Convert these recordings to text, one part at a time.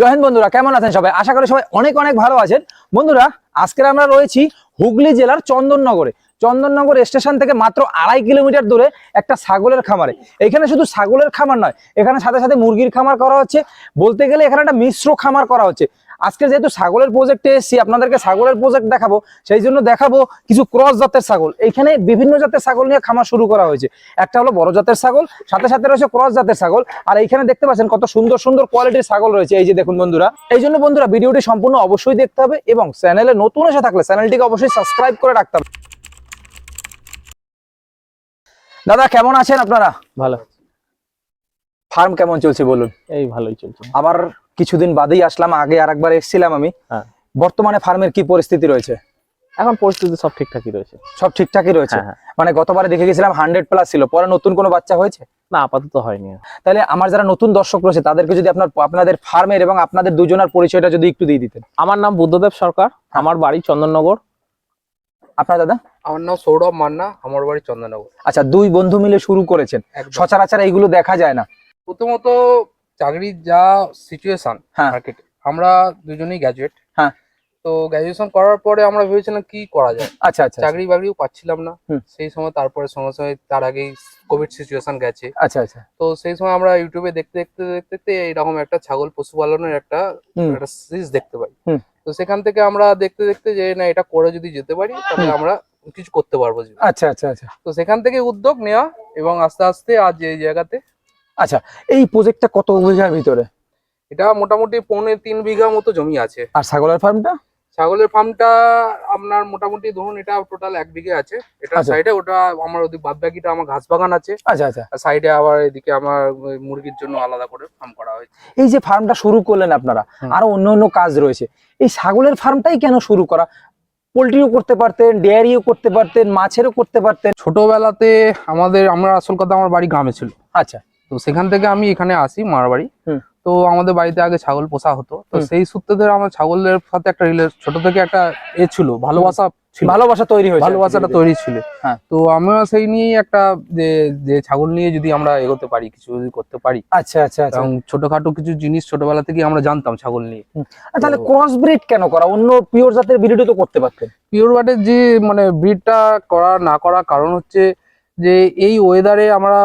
জয় হিন্দ বন্ধুরা, কেমন আছেন সবাই? আশা করি সবাই অনেক অনেক ভালো আছেন। বন্ধুরা, আজকে আমরা রয়েছি হুগলি জেলার চন্দননগরে। চন্দননগর স্টেশন থেকে মাত্র 2.5 কিলোমিটার দূরে একটা ছাগলের খামারে। এখানে শুধু ছাগলের খামার নয়, এখানে সাথে সাথে মুরগির খামার করা হচ্ছে। বলতে গেলে এখানে একটা মিশ্র খামার করা হচ্ছে। আজকে যেহেতু ছাগলের প্রজেক্টে এসেছি, আপনাদেরকে ছাগলের প্রজেক্ট দেখাবো, সেই জন্য দেখাবো কিছু ক্রস জাতের ছাগল। এখানে বিভিন্ন জাতের ছাগল নিয়ে খামার শুরু করা হয়েছে। একটা হলো বড় জাতের ছাগল, সাথে সাথে রয়েছে ক্রস জাতের ছাগল। আর এইখানে দেখতে পাচ্ছেন কত সুন্দর সুন্দর কোয়ালিটির ছাগল রয়েছে। এই যে দেখুন বন্ধুরা, এই জন্য বন্ধুরা ভিডিওটি সম্পূর্ণ অবশ্যই দেখতে হবে এবং চ্যানেলে নতুন এসে থাকলে চ্যানেলটিকে অবশ্যই সাবস্ক্রাইব করে রাখতে হবে। দাদা, কেমন আছেন আপনারা? ভালো। ফার্ম কেমন চলছে বলুন? এই ভালোই চলছে। আবার কিছুদিন বাদেই আসলাম, আগে আরেকবার এসেছিলাম আমি। বর্তমানে ফার্মের কি পরিস্থিতি রয়েছে? এখন পরিস্থিতি সব ঠিকঠাকই রয়েছে। সব ঠিকঠাকই রয়েছে। হ্যাঁ। মানে গতবারে দেখে গেছিলাম 100+ ছিল, পরে নতুন কোনো বাচ্চা হয়েছে? না, আপাতত হয়নি। তাহলে আমার যারা নতুন দর্শক রয়েছে তাদেরকে যদি আপনাদের ফার্মের এবং আপনাদের দুজনের পরিচয়টা যদি একটু দিয়ে দিতেন। আমার নাম বুদ্ধদেব সরকার, আমার বাড়ি চন্দননগর। আপনার দাদা? আমার নাম সৌরভ মান্না, আমার বাড়ি চন্দননগর। আচ্ছা, দুই বন্ধু মিলে শুরু করেছেন। সচরাচর এইগুলো দেখা যায় না। প্রথমত চাকরির যা সিচুয়েশন মার্কেটে, আমরা দুজনেই গ্র্যাজুয়েট। হ্যাঁ। তো গ্র্যাজুয়েশন করার পরে আমরা ভেবেছিলাম কি করা যায়। আচ্ছা আচ্ছা। চাকরি বাকরিও পাচ্ছিলাম না সেই সময়। তারপরে সঙ্গে সঙ্গে তার আগেই কোভিড সিচুয়েশন গেছে। আচ্ছা আচ্ছা। তো সেই সময় আমরা ইউটিউবে দেখতে দেখতে দেখতে দেখতে এইরকম একটা ছাগল পশুপালনের একটা সিরিজ দেখতে পাই। তো সেখান থেকে আমরা দেখতে দেখতে যে না, এটা করে যদি যেতে পারি তাহলে আমরা কিছু করতে পারবো। আচ্ছা আচ্ছা আচ্ছা। তো সেখান থেকে উদ্যোগ নেওয়া এবং আস্তে আস্তে আজ এই জায়গাতে। আচ্ছা, এই প্রজেক্টটা কত বিঘার ভিতরে? এটা মোটামুটি 3.25 বিঘা মতো জমি আছে। আর ছাগলের ফার্মটা? ছাগলের ফার্মটা আপনার মোটামুটি ধরুন এটা টোটাল 1 বিঘে আছে। এটা সাইডে ওটা আমার ওদিকে বাদ বাকিটা আমার ঘাস বাগান আছে। আচ্ছা আচ্ছা। আর সাইডে আবার এদিকে আমার মুরগির জন্য আলাদা করে ফার্ম করা হয়েছে। এই যে ফার্মটা শুরু করলেন আপনারা, আরো অন্য অন্য কাজ রয়েছে, এই ছাগলের ফার্মটাই কেন শুরু করা? পোল্ট্রিও করতে পারতেন, ডেয়ারিও করতে পারতেন, মাছেরও করতে পারতেন। ছোটবেলাতে আমরা আসল কথা আমার বাড়ি গ্রামে ছিল। আচ্ছা। তো সেখান থেকে আমি এখানে আসি মামার বাড়ি। তো আমাদের বাড়িতে আগে ছাগল পোষা হতো। তো সেই সূত্রে ধরে আমার ছাগলের সাথে একটা ছোট থেকে একটা ছিল, ভালোবাসা তৈরি হয়েছে, ভালোবাসাটা তৈরি ছিল। তো আমিও সেই নিয়েই একটা যে ছাগল নিয়ে যদি আমরা এগোতে পারি, কিছু যদি করতে পারি। আচ্ছা আচ্ছা। এবং ছোটখাটো কিছু জিনিস ছোটবেলা থেকে আমরা জানতাম ছাগল নিয়ে। তাহলে ক্রস ব্রিড কেন করা? অন্য পিওর জাতের ব্রিডও তো করতে পারতেন। পিওর জাতের যে মানে ব্রিডটা না করার কারণ হচ্ছে যে এই ওয়েদারে আমরা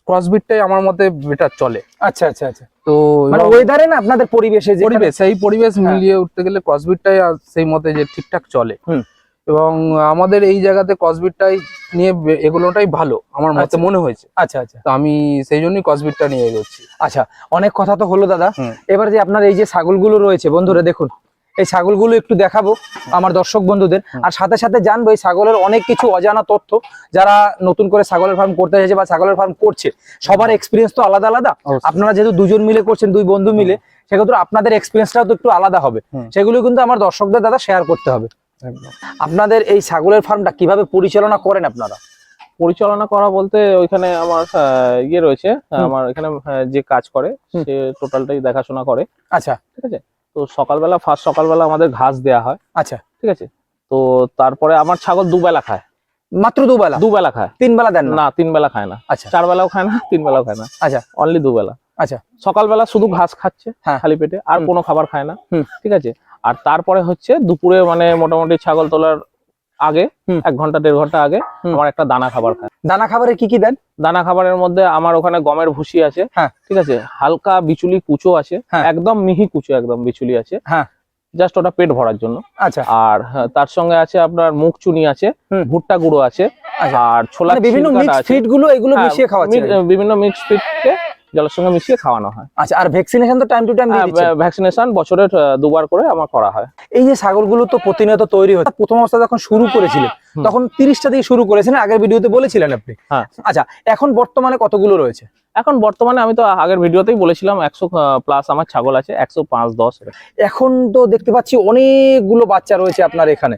ক্রসবিটটাই আমার মতে বেটার চলে। আচ্ছা আচ্ছা আচ্ছা। তো মানে ওয়েদারে না, আপনাদের পরিবেশে সেই পরিবেশ মিলিয়ে উঠতে গেলে ক্রসবিটটাই সেই মতে যে ঠিকঠাক চলে। এবং আমাদের এই জায়গাতে ক্রসবিটটাই নিয়ে এগুলোটাই ভালো আমার মতে মনে হয়েছে। আচ্ছা আচ্ছা। তো আমি সেই জন্যই ক্রসবিটটা নিয়ে এগোচ্ছি। আচ্ছা, অনেক কথা তো হলো দাদা। এবার যে আপনার এই যে ছাগলগুলো রয়েছে বন্ধুরা, দেখুন এই ছাগলগুলো একটু দেখাবো আমার দর্শক বন্ধুদের, আর সাথে সাথে জানবো এই ছাগলের অনেক কিছু অজানা তথ্য। যারা নতুন করে ছাগলের ফার্ম করতে চাইছে বা ছাগলের ফার্ম করছে, সবার এক্সপিরিয়েন্স তো আলাদা আলাদা। আপনারা যেহেতু দুজন মিলে করছেন, দুই বন্ধু মিলে, সেক্ষেত্রে আপনাদের এক্সপিরিয়েন্সটাও তো একটু আলাদা হবে। সেগুলো কিন্তু আমার দর্শকদের দাদা শেয়ার করতে হবে। আপনাদের এই ছাগলের ফার্মটা কিভাবে পরিচালনা করেন আপনারা? পরিচালনা করা বলতে ওইখানে আমার ইয়ে রয়েছে, আমার এখানে যে কাজ করে সে টোটালটাই দেখাশোনা করে। আচ্ছা, ঠিক আছে। তো ফার্স্ট সকালবেলা আমাদের ঘাস দেয়া হয়। আচ্ছা, ঠিক আছে। তো তারপরে আমার ছাগল দুবেলা খায়। মাত্র দুবেলা খায়? 3 বেলা দেন না, 3 বেলা খায় না। আচ্ছা। 4 বেলাও খায় না, 3 বেলাও খায় না। আচ্ছা, অনলি 2 বেলা। আচ্ছা। সকালবেলা শুধু ঘাস খাচ্ছে খালি পেটে, আর কোনো খাবার খায় না। ঠিক আছে। আর তারপরে হচ্ছে দুপুরে মানে মোটামুটি ছাগল তোলার আগে 1 ঘন্টা 1.5 ঘন্টা আগে আমার একটা দানা খাবার খায়। দানা খাবারে কি কি দেন? দানা খাবারের মধ্যে আমার ওখানে গমের ভুসি আছে। ঠিক আছে। হালকা বিচুলি কুচো আছে, একদম মিহি কুচো, একদম বিচুলি আছে। জাস্ট ওটা পেট ভরার জন্য। আচ্ছা। আর তার সঙ্গে আছে আপনার মুগ চুনি আছে, ভুট্টা গুঁড়ো আছে, আর ছোলা বিভিন্ন মিক্স ফিড গুলো এগুলো মিশিয়ে খাওয়াচ্ছেন? বিভিন্ন মিক্স ফিডকে জলের সঙ্গে মিশিয়ে খাওয়ানো হয়। আচ্ছা, আর ভ্যাকসিনেশন তো টাইম টু টাইম দিয়ে দিচ্ছেন? ভ্যাকসিনেশন বছরে 2 বার করে আমার করা হয়। এই যে ছাগলগুলো তো প্রতিনিয়ত তৈরি হচ্ছে, প্রথম অবস্থায় যখন শুরু করেছিলেন তখন 30টা দিয়ে শুরু করেছেন, আগের ভিডিওতে বলেছিলেন আপনি। আচ্ছা, এখন বর্তমানে কতগুলো রয়েছে? এখন বর্তমানে আমি তো আগের ভিডিওতেই বলেছিলাম 100+ আমার ছাগল আছে, 105-10। এখন তো দেখতে পাচ্ছি অনেকগুলো বাচ্চা রয়েছে আপনার এখানে।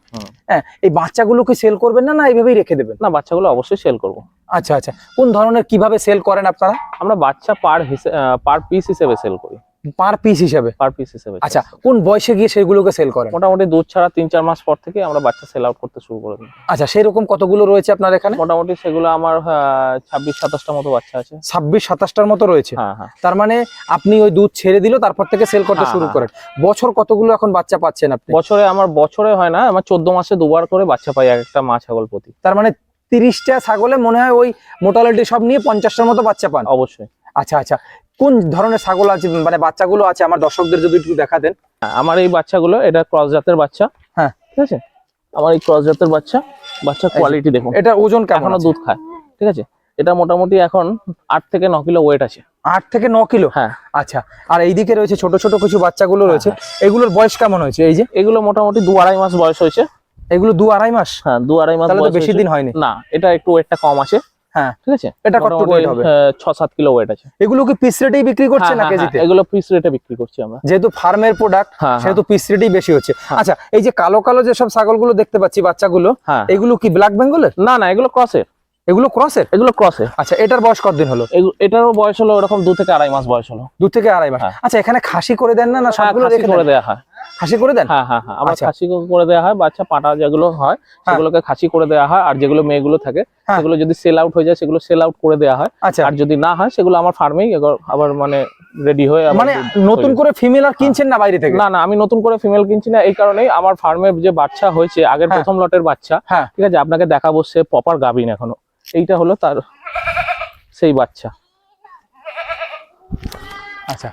হ্যাঁ, এই বাচ্চাগুলোকে সেল করবেন না এইভাবেই রেখে দেবেন? না, বাচ্চাগুলো অবশ্যই সেল করব। আচ্ছা আচ্ছা। কোন ধরনের কিভাবে সেল করেন আপনারা? আমরা বাচ্চা পার পিস হিসেবে সেল করি। পার পিস হিসেবে? পার পিস হিসেবে। আচ্ছা, কোন বয়সে গিয়ে সেগুলোকে সেল করেন? মোটামুটি দুধ ছাড়া 3-4 মাস পর থেকে আমরা বাচ্চা সেল আউট করতে শুরু করে দিই। আচ্ছা, সেই রকম কতগুলো রয়েছে আপনার এখানে? মোটামুটি সেগুলো আমার 26-27টা মতো বাচ্চা আছে। 26-27টার মতো রয়েছে। হ্যাঁ হ্যাঁ। তার মানে আপনি ওই দুধ ছেড়ে দিল, তারপর থেকে সেল করতে শুরু করেন। বছর কতগুলো এখন বাচ্চা পাচ্ছেন আপনি? বছরে হয় না, আমার 14 মাসে দুবার করে বাচ্চা পাই এক একটা মা ছাগল প্রতি। তার মানে 30টা ছাগলে মনে হয় ওই মোটালিটি সব নিয়ে 50টার মতো বাচ্চা পান? অবশ্যই। আচ্ছা আচ্ছা, কোন ধরনের ছাগল আছে, মানে বাচ্চাগুলো আছে আমার দর্শকদের যদি একটু দেখাতেন। আমার এই বাচ্চাগুলো, এটা ক্রস জাতের বাচ্চা। হ্যাঁ, ঠিক আছে। আমার এই ক্রস জাতের বাচ্চা কোয়ালিটি দেখুন। এটা ওজন কেমন? এখনো দুধ খায়। ঠিক আছে। এটা মোটামুটি এখন 8 থেকে 9 কিলো ওয়েট আছে। 8 থেকে 9 কিলো? হ্যাঁ। আচ্ছা, আর এইদিকে রয়েছে ছোট ছোট কিছু বাচ্চাগুলো রয়েছে, এগুলোর বয়স কেমন হয়েছে? এই যে এগুলো মোটামুটি 2-2.5 মাস বয়স হয়েছে। এগুলো 2-2.5 মাস? হ্যাঁ, 2-2.5 মাস তাহলে তো বয়স বেশি দিন হয়নি। না, এটা একটু ওয়েটটা কম আছে। হ্যাঁ, ঠিক আছে। এটা কত ওয়েট হবে? 6-7 কিলো ওয়েট আছে। এগুলো কি পিস রেটেই বিক্রি করছে না কেজিতে? এগুলো পিস রেটে বিক্রি করছি আমরা, যেহেতু ফার্মের প্রোডাক্ট সেহেতু পিস রেটেই বেশি হচ্ছে। আচ্ছা, এই যে কালো কালো যে সব ছাগলগুলো দেখতে পাচ্ছি বাচ্চাগুলো, এগুলো কি ব্ল্যাক বেঙ্গলের? না না, এগুলো ক্রসের। এগুলো ক্রসের? এগুলো ক্রসের। আচ্ছা, এটার বয়স কতদিন হলো? এটারও বয়স হলো ওরকম 2 থেকে 2.5 মাস বয়স হলো। 2 থেকে 2.5 মাস। আচ্ছা, এখানে খাসি করে দেন না সবগুলো খাসি করে দেয়া হয়? খাসি করে দেন? হ্যাঁ হ্যাঁ হ্যাঁ, আমরা খাসি করে দেয়া হয়। বাচ্চা পাটা যেগুলো হয় সেগুলোকে খাসি করে দেয়া হয়, আর যেগুলো মেয়েগুলো থাকে সেগুলো যদি সেল আউট হয়ে যায় সেগুলো সেল আউট করে দেয়া হয়। আচ্ছা, আর যদি না হয় সেগুলো আমার ফার্মেই আবার মানে রেডি হয়ে, মানে নতুন করে ফিমেল আর কিনছেন না বাইরে থেকে? না না, আমি নতুন করে ফিমেল কিনছি না। এই কারণেই আমার ফার্মের যে বাচ্চা হয়েছে আগের প্রথম লটের বাচ্চা, ঠিক আছে, আপনাকে দেখাবো, সে প্রপার গাভিন এখনো। এইটা হলো তার সেই বাচ্চা। আচ্ছা,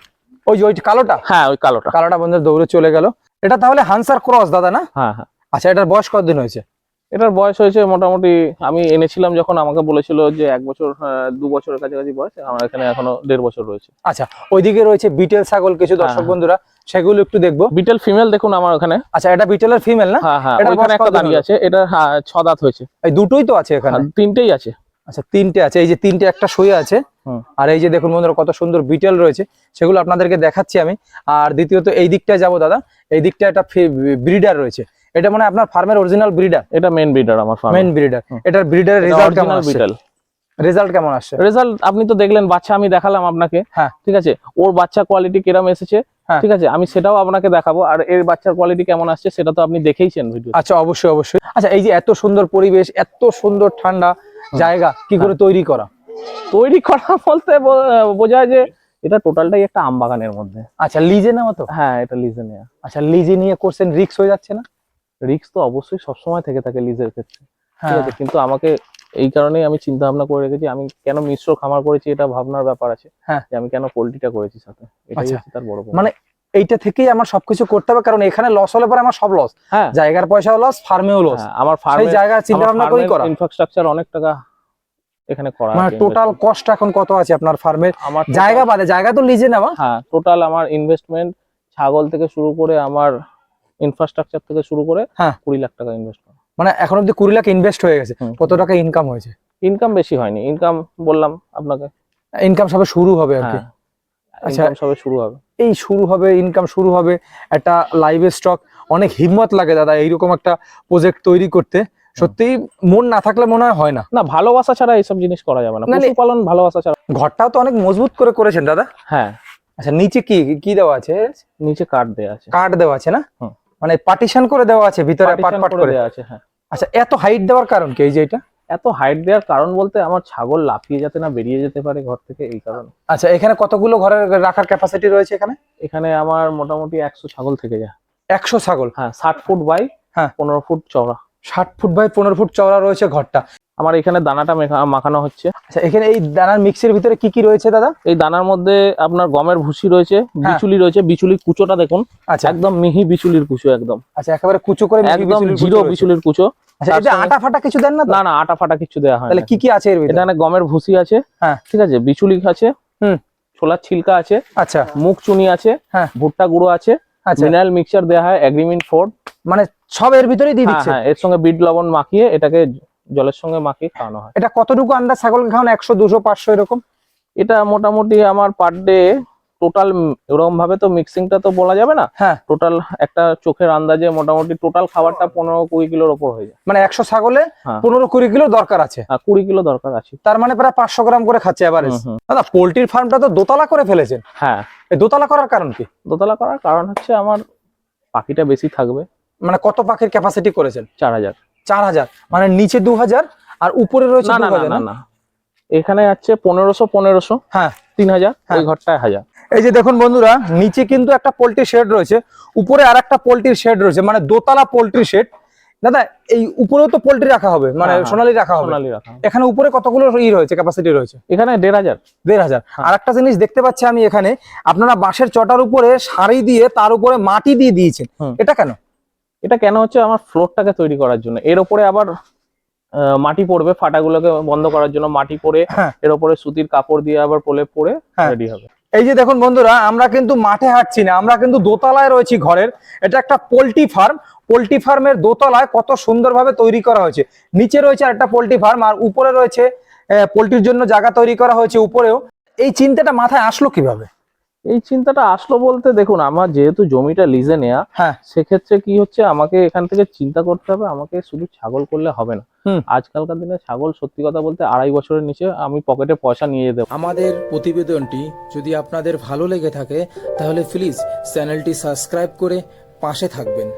ওই কালোটা? হ্যাঁ, ওই কালোটা বন্ধু দৌড়ে চলে গেল। এটা তাহলে হান্সার ক্রস দাদা না? হ্যাঁ হ্যাঁ। আচ্ছা, এটার বয়স কতদিন হয়েছে? এটার বয়স হয়েছে মোটামুটি, আমি এনেছিলাম যখন আমাকে বলেছিল যে 1 বছর 2 বছরের কাছাকাছি বয়স, আমার এখানে এখনো 1.5 বছর রয়েছে। আচ্ছা, ওইদিকে রয়েছে বিটেল ছাগল কিছু, দর্শক বন্ধুরা সেগুলো একটু দেখবো। বিটেল ফিমেল দেখুন আমার ওখানে। আচ্ছা, এটা বিটেলের ফিমেল না? হ্যাঁ হ্যাঁ, ওখানে একটা দাঁড়িয়ে আছে। এটা 6 দাঁত হয়েছে। এই দুটোই তো আছে এখানে? 3টেই আছে। আচ্ছা, 3টে আছে। এই যে 3টে একটা শুয়ে আছে, আর এই যে দেখুন বন্ধুরা কত সুন্দর বিটেল রয়েছে, সেগুলো আপনাদেরকে দেখাচ্ছি আমি। আর দ্বিতীয়ত এই দিকটায় যাবো দাদা, এই দিকটা একটা ব্রিডার রয়েছে। এটা মানে আপনার ফার্মের অরিজিনাল ব্রিডার? এটা মেন ব্রিডার আমার ফার্ম। Main breeder. এটার ব্রিডারের রেজাল্ট কেমন আসছে? রেজাল্ট কেমন আসছে? রেজাল্ট আপনি তো দেখলেন, বাচ্চা আমি দেখালাম আপনাকে। হ্যাঁ, ঠিক আছে। ওর বাচ্চা কোয়ালিটি কিরকম এসেছে, ঠিক আছে, আমি সেটাও আপনাকে দেখাবো। আর এর বাচ্চার কোয়ালিটি কেমন আসছে সেটা তো আপনি দেখেইছেন ভিডিও। আচ্ছা, অবশ্যই অবশ্যই। আচ্ছা, এই যে এত সুন্দর পরিবেশ, এত সুন্দর ঠান্ডা জায়গা, কি করে তৈরি করা বলতে বোঝায় যে এটা টোটালটাই একটা আম বাগানের মধ্যে। আচ্ছা, লিজে নেওয়া তো? হ্যাঁ, এটা লিজে নেওয়া। আচ্ছা, লিজে নিয়ে করছেন, রিস্ক হয়ে যাচ্ছে না? রিস্ক তো অবশ্যই সবসময় থেকে থাকে লিজের ক্ষেত্রে, ঠিক আছে, কিন্তু আমাকে এই কারণেই আমি চিন্তা ভাবনা করে রেখেছি, আমি কেন মিশ্র খামার করেছি এটা ভাবনার ব্যাপার আছে, যে আমি কেন পোল্ট্রিটা করেছি সাথে, এটাই হচ্ছে তার বড় মানে এইটা থেকেই আমার সবকিছু করতে হবে, কারণ এখানে লস হলে পরে আমার সব লস। হ্যাঁ, জায়গার পয়সাও লস, ফার্মেও লস। আমার ফার্মে জায়গা চিন্তা ভাবনা করেই করা। ইনফ্রাস্ট্রাকচার অনেক টাকা এখানে করা, মানে টোটাল কস্ট এখন কত আছে আপনার ফার্মের? আমার জায়গা বাদে, জায়গা তো লিজে নেওয়া। হ্যাঁ, টোটাল আমার ইনভেস্টমেন্ট ছাগল থেকে শুরু করে আমার ইনফ্রাস্ট্রাকচার থেকে শুরু করে 20 লাখ টাকা ইনভেস্ট করা। মানে এখন অব্দি 20 লাখ ইনভেস্ট হয়ে গেছে। কত টাকা ইনকাম হয়েছে? ইনকাম বেশি হয়নি, ইনকাম বললাম আপনাকে, ইনকাম সবে শুরু হবে আর কি। আচ্ছা, সবে শুরু হবে, এই শুরু হবে, ইনকাম শুরু হবে। একটা লাইভ স্টক, অনেক হিম্মত লাগে দাদা এইরকম একটা প্রজেক্ট তৈরি করতে। সত্যি মন না থাকলে মনে হয় না। না, ভালোবাসা ছাড়া এইসব জিনিস করা যাবে না। পশুপালন ভালোবাসা ছাড়া। ঘরটাও তো অনেক মজবুত করে করেছেন দাদা। হ্যাঁ। আচ্ছা, নিচে কি দেওয়া আছে? নিচে কাঠ দেওয়া আছে। কাঠ দেওয়া আছে না? মানে পার্টিশন করে দেওয়া আছে, ভিতরে পার্ট পার্ট করে দেওয়া আছে। হ্যাঁ। আচ্ছা, এত হাইট দেওয়ার কারণ কি? এই যে এটা এত হাইট দেওয়ার কারণ বলতে আমার ছাগল লাফিয়ে যাতে না বেরিয়ে যেতে পারে ঘর থেকে, এই কারণে। আচ্ছা, এখানে কতগুলো ঘরের রাখার ক্যাপাসিটি রয়েছে এখানে? এখানে আমার মোটামুটি 100 ছাগল থেকে যায়। 100 ছাগল? হ্যাঁ, 60 ফুট বাই 15 ফুট চওড়া। 60 ফুট বাই 15 ফুট চওড়া রয়েছে ঘরটা। আমার এখানে দানাটা মাখানো হচ্ছে। আচ্ছা, এখানে এই দানার মিক্সের ভিতরে কি কি রয়েছে দাদা? এই দানার মধ্যে আপনার গমের ভুসি রয়েছে, বিচুলি রয়েছে। বিচুলির কুচোটা দেখুন, একদম মিহি বিচুলির কুচো, একদম। আচ্ছা, একেবারে কুচো করে, একদম জিরো বিচুলির কুচো। আচ্ছা, এটা আটা ফাটা কিছু দেন না? না না, আটা ফাটা কিছু দেওয়া হয় না। তাহলে কি কি আছে এর ভিতরে? এখানে গমের ভুসি আছে, ঠিক আছে, বিচুলি আছে, ছোলার ছিলকা আছে, আচ্ছা, মুগ চুনি আছে, ভুট্টা গুঁড়ো আছে, মিনারেল মিক্সচার দেওয়া হয়, এগ্রিমেন্ট ফোর্ড, মানে সব এর ভিতরেই দিয়ে দিচ্ছে। হ্যাঁ, এর সঙ্গে বিট লবণ মাখিয়ে এটাকে জলের সঙ্গে মাখিয়ে খাওয়ানো হয়। এটা কতটুকু আন্দাজ ছাগলকে খাওয়ানো? 100 200 500 এরকম? এটা মোটামুটি আমার পার ডে টোটাল এরকম ভাবে তো মিক্সিংটা তো বলা যাবে না। হ্যাঁ, টোটাল একটা চোখের আন্দাজে মোটামুটি টোটাল খাবারটা 15-20 কিলোর ওপর হয়ে যায়। মানে 100 ছাগলে হ্যাঁ। 15-20 কিলো দরকার আছে। 20 কিলো দরকার আছে। তার মানে প্রায় 500 গ্রাম করে খাচ্ছে এভারেজ। দাদা পোল্ট্রির ফার্মটা তো দোতলা করে ফেলেছেন, হ্যাঁ। এই দোতলা করার কারণ কি? দোতলা করার কারণ হচ্ছে আমার পাখিটা বেশি থাকবে। মানে কত পাখির ক্যাপাসিটি করেছেন? 4000। 4000 মানে নিচে 2000 আর উপরে রয়েছে 2000? না, এখানে আছে 1500। হ্যাঁ, 3000, হ্যাঁ। ওই ঘরটায় 1000। এই যে দেখুন বন্ধুরা, নিচে কিন্তু একটা পোল্ট্রি শেড রয়েছে, উপরে আর একটা পোল্ট্রির শেড রয়েছে, মানে দোতলা পোল্ট্রি শেড। দাদা এই উপরেও তো পোল্ট্রি রাখা হবে, মানে হ্যাঁ, সোনালী রাখা হবে। সোনালী রাখা হবে। এখানে উপরে কতগুলো রয়েছে, ক্যাপাসিটি রয়েছে? এখানে 1500। 1500। আর একটা জিনিস দেখতে পাচ্ছি আমি এখানে, আপনারা বাঁশের চটার উপরে সারি দিয়ে তার উপরে মাটি দিয়ে দিয়েছেন, এটা কেন? এটা কেন হচ্ছে আমার ফ্লোরটাকে তৈরি করার জন্য। এর উপরে আবার মাটি পড়বে, ফাটাগুলোকে বন্ধ করার জন্য মাটি পরে এর উপরে সুতির কাপড় দিয়ে আবার প্রলেপ পরে রেডি হবে। এই যে দেখুন বন্ধুরা, আমরা কিন্তু মাঠে হাঁটছি না, আমরা কিন্তু দোতলায় রয়েছি ঘরের। এটা একটা পোল্ট্রি ফার্ম। পোল্ট্রি ফার্মের দোতলায় কত সুন্দরভাবে তৈরি করা হয়েছে। নিচে রয়েছে একটা পোল্ট্রি ফার্ম, আর উপরে রয়েছে পোল্ট্রির জন্য জায়গা তৈরি করা হয়েছে উপরেও। এই চিন্তাটা মাথায় আসলো কিভাবে? এই চিন্তাটা আসলো বলতে, দেখুন আমার যেহেতু জমিটা লিজে নেয়া, সেক্ষেত্রে কি হচ্ছে, আমাকে এখান থেকে চিন্তা করতে হবে, আমাকে শুধু ছাগল করলে হবে না। আজকালকার দিনে ছাগল সত্যি কথা বলতে 2.5 বছরের নিচে আমি পকেটে পয়সা নিয়ে যেতে পারি। আমাদের প্রতিবেদনটি যদি আপনাদের ভালো লেগে থাকে তাহলে প্লিজ চ্যানেলটি সাবস্ক্রাইব করে পাশে থাকবেন।